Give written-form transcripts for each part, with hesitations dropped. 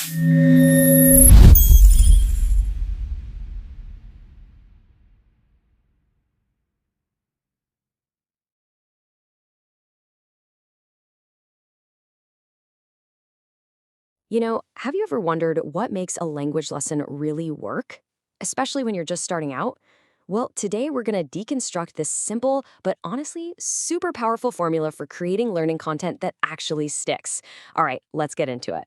Have you ever wondered what makes a language lesson really work? Especially when you're just starting out? Well, today we're going to deconstruct this simple, but honestly, super powerful formula for creating learning content that actually sticks. All right, let's get into it.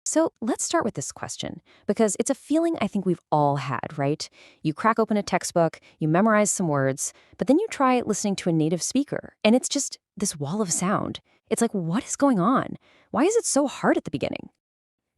So let's start with this question, because it's a feeling I think we've all had, right? You crack open a textbook, you memorize some words, but then you try listening to a native speaker, and it's just this wall of sound. It's like, what is going on? Why is it so hard at the beginning?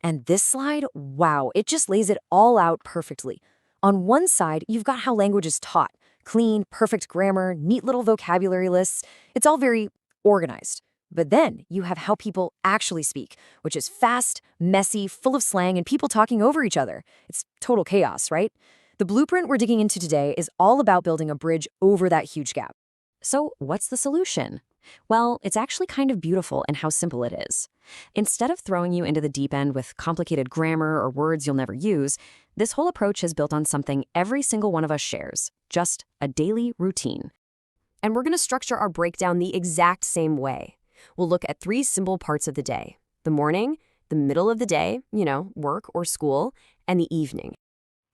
And this slide, wow, it just lays it all out perfectly. On one side, you've got how language is taught. Clean, perfect grammar, neat little vocabulary lists. It's all very organized. But then you have how people actually speak, which is fast, messy, full of slang, and people talking over each other. It's total chaos, right? The blueprint we're digging into today is all about building a bridge over that huge gap. So what's the solution? Well, it's actually kind of beautiful in how simple it is. Instead of throwing you into the deep end with complicated grammar or words you'll never use, this whole approach is built on something every single one of us shares, just a daily routine. And we're going to structure our breakdown the exact same way. We'll look at three simple parts of the day: the morning, the middle of the day, work or school, and the evening.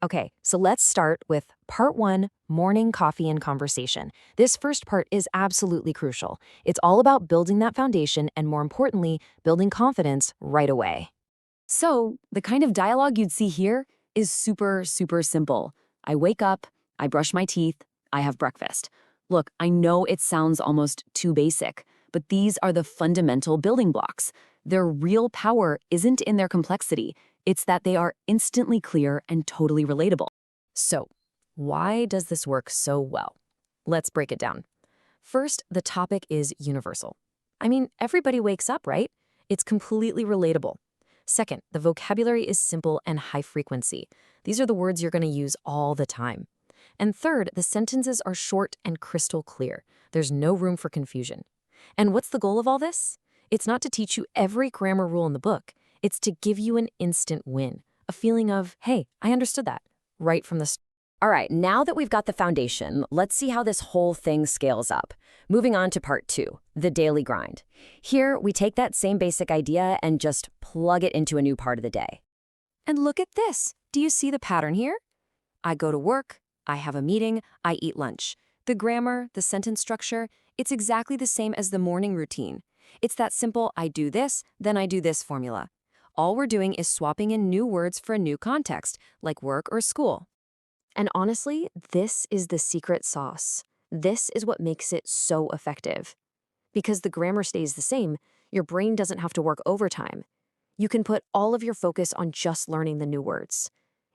Okay, so let's start with part one, morning coffee and conversation. This first part is absolutely crucial. It's all about building that foundation and, more importantly, building confidence right away. So the kind of dialogue you'd see here is super, super simple. I wake up, I brush my teeth, I have breakfast. Look, I know it sounds almost too basic, but these are the fundamental building blocks. Their real power isn't in their complexity. It's that they are instantly clear and totally relatable. So, why does this work so well? Let's break it down. First, the topic is universal. I mean, everybody wakes up, right? It's completely relatable. Second, the vocabulary is simple and high frequency. These are the words you're going to use all the time. And third, the sentences are short and crystal clear. There's no room for confusion. And what's the goal of all this? It's not to teach you every grammar rule in the book. It's to give you an instant win, a feeling of, hey, I understood that, right from the start. All right, now that we've got the foundation, let's see how this whole thing scales up. Moving on to part two, the daily grind. Here, we take that same basic idea and just plug it into a new part of the day. And look at this. Do you see the pattern here? I go to work, I have a meeting, I eat lunch. The grammar, the sentence structure, it's exactly the same as the morning routine. It's that simple I do this, then I do this formula. All we're doing is swapping in new words for a new context, like work or school. And honestly, this is the secret sauce. This is what makes it so effective. Because the grammar stays the same, your brain doesn't have to work overtime. You can put all of your focus on just learning the new words.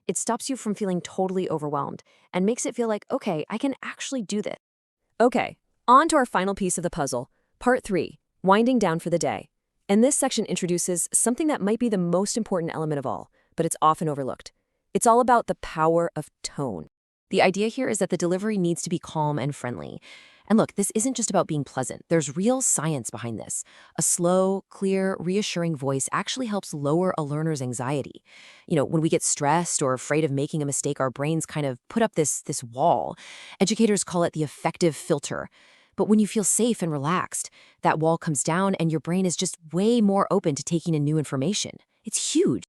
It stops you from feeling totally overwhelmed and makes it feel like, okay, I can actually do this. Okay, on to our final piece of the puzzle, part three, winding down for the day. And this section introduces something that might be the most important element of all, but it's often overlooked. It's all about the power of tone. The idea here is that the delivery needs to be calm and friendly. And look, this isn't just about being pleasant. There's real science behind this. A slow, clear, reassuring voice actually helps lower a learner's anxiety. When we get stressed or afraid of making a mistake, our brains kind of put up this wall. Educators call it the affective filter. But when you feel safe and relaxed, that wall comes down and your brain is just way more open to taking in new information. It's huge.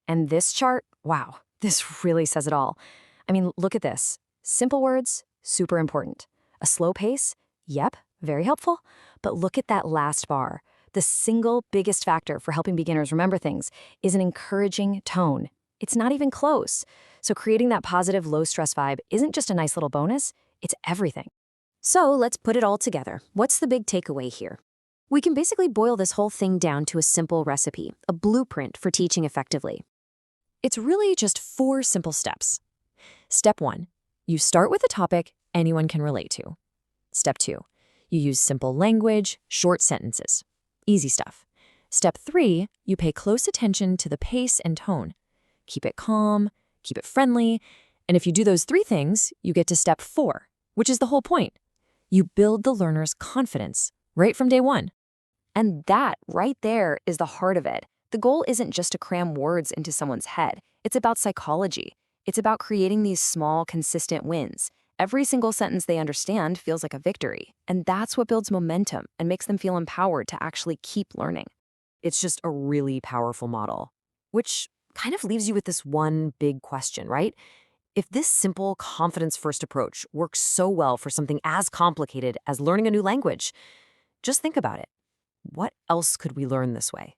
And this chart, wow, this really says it all. I mean, look at this. Simple words, super important. A slow pace, yep, very helpful. But look at that last bar. The single biggest factor for helping beginners remember things is an encouraging tone. It's not even close. So creating that positive, low-stress vibe isn't just a nice little bonus, it's everything. So let's put it all together. What's the big takeaway here? We can basically boil this whole thing down to a simple recipe, a blueprint for teaching effectively. It's really just 4 simple steps. Step 1, you start with a topic anyone can relate to. Step 2, you use simple language, short sentences. Easy stuff. Step 3, you pay close attention to the pace and tone. Keep it calm, keep it friendly, and if you do those 3 things, you get to step 4, which is the whole point. You build the learner's confidence right from day one. And that right there is the heart of it. The goal isn't just to cram words into someone's head, it's about psychology. It's about creating these small, consistent wins. Every single sentence they understand feels like a victory, and that's what builds momentum and makes them feel empowered to actually keep learning. It's just a really powerful model, which kind of leaves you with this one big question, right? If this simple, confidence first approach works so well for something as complicated as learning a new language, just think about it. What else could we learn this way?